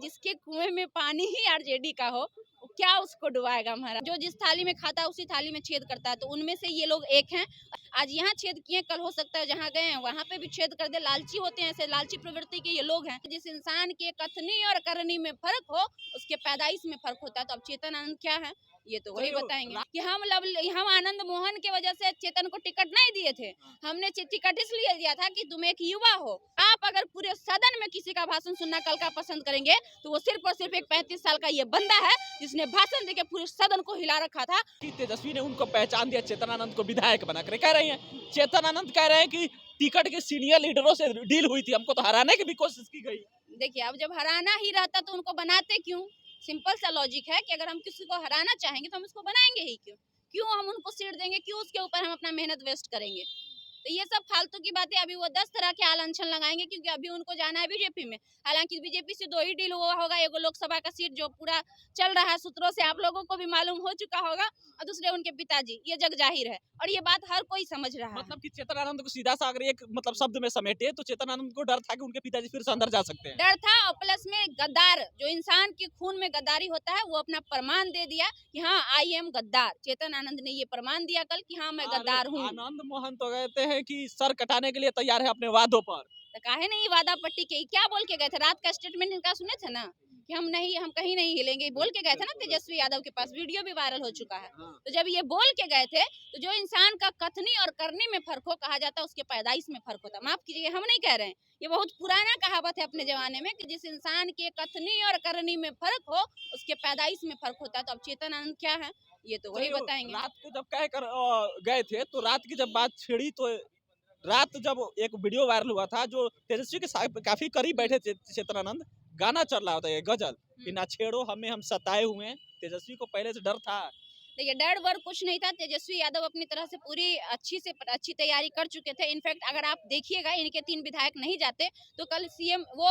जिसके कुएं में पानी ही आरजेडी का हो, क्या उसको डुबाएगा महाराज। जो जिस थाली में खाता है उसी थाली में छेद करता है, तो उनमें से ये लोग एक हैं। आज यहाँ छेद किए, कल हो सकता है जहाँ गए हैं वहाँ पे भी छेद कर दे। लालची होते हैं, ऐसे लालची प्रवृत्ति के ये लोग हैं। जिस इंसान के कथनी और करनी में फर्क हो, उसके पैदाइश में फर्क होता है। तो अब चेतन आनंद क्या है ये तो वही बताएंगे कि हम आनंद मोहन के वजह से चेतन को टिकट नहीं दिए थे। हमने टिकट इसलिए दिया था कि तुम एक युवा हो। आप अगर पूरे सदन में किसी का भाषण सुनना कल का पसंद करेंगे तो वो सिर्फ और सिर्फ एक 35 साल का ये बंदा है जिसने भाषण देके पूरे सदन को हिला रखा था। तेजस्वी ने उनको पहचान दिया, चेतन आनंद को विधायक बनाकर कह रही हैं। चेतन आनंद कह रहे हैं कि टिकट के सीनियर लीडरों से डील हुई थी, हमको तो हराने की भी कोशिश की गई। देखिए, अब जब हराना ही रहता तो उनको बनाते क्यों? सिंपल सा लॉजिक है कि अगर हम किसी को हराना चाहेंगे तो हम उसको बनाएंगे ही क्यों हम उनको सीट देंगे, क्यों उसके ऊपर हम अपना मेहनत वेस्ट करेंगे? तो ये सब फालतू की बातें। अभी वो 10 तरह के आल अनशन लगाएंगे क्योंकि अभी उनको जाना है बीजेपी में। हालांकि बीजेपी से 2 ही डील हुआ होगा, एगो लोकसभा का सीट जो पूरा चल रहा है सूत्रों से, आप लोगों को भी मालूम हो चुका होगा, और दूसरे उनके पिताजी। ये जग जाहिर है और ये बात हर कोई समझ रहा है। मतलब कि चेतन आनंद को सीधा सा अगर एक मतलब शब्द में समेटे तो चेतन आनंद को डर था कि उनके पिताजी फिर से अंदर जा सकते हैं। डर था, और प्लस में गद्दार, जो इंसान के खून में गद्दारी होता है वो अपना प्रमाण दे दिया कि हाँ आई एम गद्दार। चेतन आनंद ने ये प्रमाण दिया कल कि हाँ मैं गद्दार हूँ। आनंद मोहन तो कहते हैं कि सर कटाने के लिए तैयार है अपने वादों पर। तो काहे नहीं वादा पट्टी के, क्या बोल के गए थे? रात का स्टेटमेंट इनका सुने थे ना कि हम कहीं नहीं हिलेंगे, बोल के गए थे ना तेजस्वी यादव के पास, वीडियो भी वायरल हो चुका है। तो जब ये बोल के गए थे तो जो इंसान का कथनी और करनी में फर्क हो, कहा जाता है उसके पैदाइश में फर्क होता है। माफ कीजिए, हम नहीं कह रहे हैं, ये बहुत पुराना कहावत है अपने जमाने में कि जिस इंसान के कथनी और करनी में फर्क हो उसके पैदाइश में फर्क होता है। तो अब चेतन आनंद क्या है ये तो वही बताएंगे। रात को जब कह कर गए थे तो रात की जब बात छिड़ी तो रात जब एक वीडियो वायरल हुआ था जो तेजस्वी के साथ काफी करीब बैठे थे चेतन आनंद, गाना चल रहा होता है गजल कि ना छेड़ो हमें हम सताए हुए हैं। तेजस्वी को पहले से डर था। देखिए, डर वर कुछ नहीं था। तेजस्वी यादव अपनी तरह से पूरी अच्छी तैयारी कर चुके थे। इनफैक्ट अगर आप देखिएगा इनके 3 विधायक नहीं जाते तो कल सीएम वो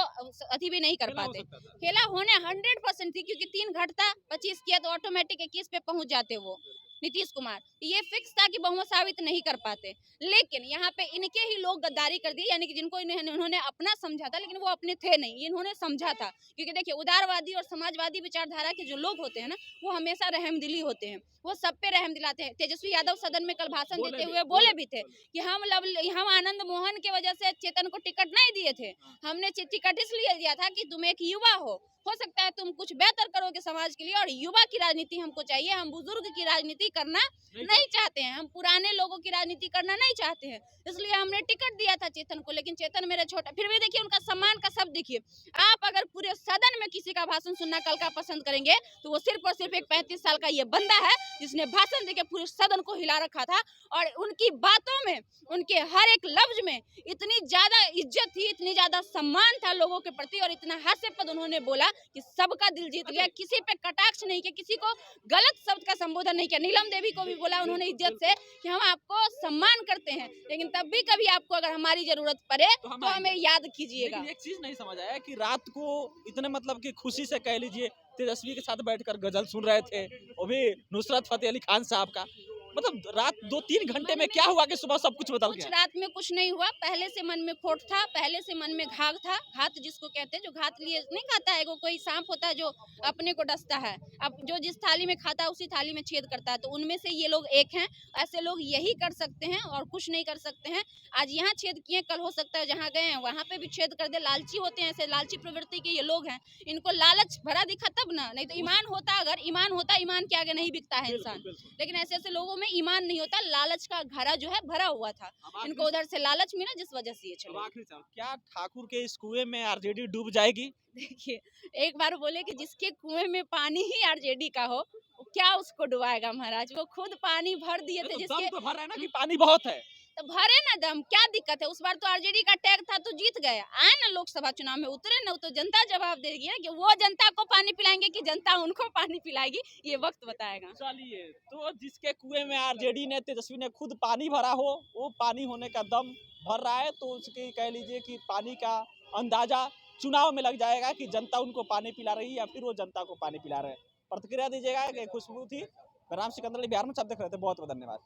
अति भी नहीं कर पाते। खेला होने 100% थी क्योंकि 3 घटता 25 किया तो ऑटोमेटिक 21 पे पहुंच जाते वो नीतीश कुमार। ये फिक्स था कि बहुमत साबित नहीं कर पाते, लेकिन यहाँ पे इनके ही लोग गद्दारी कर दिए, यानी कि जिनको इन्होंने अपना समझा था लेकिन वो अपने थे नहीं, इन्होंने समझा था। क्योंकि देखिए, उदारवादी और समाजवादी विचारधारा के जो लोग होते हैं ना वो हमेशा रहमदिली होते हैं, वो सब पे रहम दिलाते हैं। तेजस्वी यादव सदन में कल भाषण देते हुए बोले भी थे कि हम आनंद मोहन के वजह से चेतन को टिकट नहीं दिए थे। हमने टिकट इसलिए दिया था कि तुम एक युवा हो सकता है तुम कुछ बेहतर करोगे समाज के लिए, और युवा की राजनीति हमको चाहिए। हम बुजुर्ग की राजनीति करना नहीं चाहते हैं, हम पुराने लोगों की राजनीति करना नहीं चाहते हैं, इसलिए हमने टिकट दिया था चेतन को। लेकिन चेतन मेरे छोटा, फिर भी देखिए उनका सम्मान का शब्द देखिए। आप अगर पूरे सदन में किसी का भाषण सुनना कल का पसंद करेंगे तो वो सिर्फ और सिर्फ एक 35 साल का ये बंदा है जिसने भाषण देके पूरे सदन को हिला रखा था। और उनकी बातों में, उनके हर एक लफ्ज में इतनी ज्यादा इज्जत थी, इतनी ज्यादा सम्मान था लोगों के प्रति, और इतना हास्यास्पद उन्होंने बोला कि सबका दिल जीत गया। किसी पे कटाक्ष नहीं किया, किसी को गलत शब्द का संबोधन नहीं किया। नीलम देवी को भी बोला उन्होंने इज्जत से कि हम आपको सम्मान करते हैं, लेकिन तब भी कभी आपको अगर हमारी जरूरत पड़े तो हमें याद कीजिएगा। एक चीज नहीं समझ आया कि रात को इतने मतलब कि खुशी से कह लीजिए तेजस्वी के साथ बैठकर गजल सुन रहे थे, वो भी नुसरत फतेह अली खान साहब का। मतलब रात 2-3 घंटे में क्या हुआ कि सुबह सब कुछ बदल गया? रात में कुछ नहीं हुआ। पहले से मन में खोट था, पहले से मन में घाघ था। घात जिसको कहते हैं, जो घात लिए नहीं खाता है, वो कोई सांप होता है जो अपने को डसता है। अब जो जिस थाली में खाता है उसी थाली में छेद करता है, तो उनमें से ये लोग एक हैं। ऐसे लोग यही कर सकते हैं और कुछ नहीं कर सकते हैं। आज यहाँ छेद किए, कल हो सकता है जहाँ गए हैं वहाँ पे भी छेद कर दे। लालची होते हैं, ऐसे लालची प्रवृत्ति के ये लोग हैं। इनको लालच भरा दिखा तब ना, नहीं तो ईमान होता, अगर ईमान होता, ईमान के आगे नहीं बिकता है इंसान। लेकिन ऐसे ऐसे लोगों में ईमान नहीं होता, लालच का घड़ा जो है भरा हुआ था। इनको उधर से लालच मिला जिस वजह से ये चले। आखिरी सवाल, क्या ठाकुर के इस कुएं में आरजेडी डूब जाएगी? देखिए, एक बार बोले कि जिसके कुएं में पानी ही आरजेडी का हो, क्या उसको डुबाएगा महाराज। वो खुद पानी भर दिए थे, जिसके तो भर रहा है ना कि पानी बहुत है। तो भरे ना दम, क्या दिक्कत है? उस बार तो आरजेडी का टैग था तो जीत गए। आए ना लोकसभा चुनाव में उतरे ना, तो जनता जवाब देगी ना कि वो जनता को पानी पिलाएंगे कि जनता उनको पानी पिलाएगी, ये वक्त बताएगा। चलिए, तो जिसके कुएं में आरजेडी ने, तेजस्वी ने खुद पानी भरा हो, वो पानी होने का दम भर रहा है, तो उसकी कह लीजिए कि पानी का अंदाजा चुनाव में लग जाएगा कि जनता उनको पानी पिला रही है या फिर वो जनता को पानी पिला रहे हैं। प्रतिक्रिया दीजिएगा कि खुशबू थी। मैं राम सिकंदर, बिहार में सब देख रहे थे। बहुत बहुत धन्यवाद।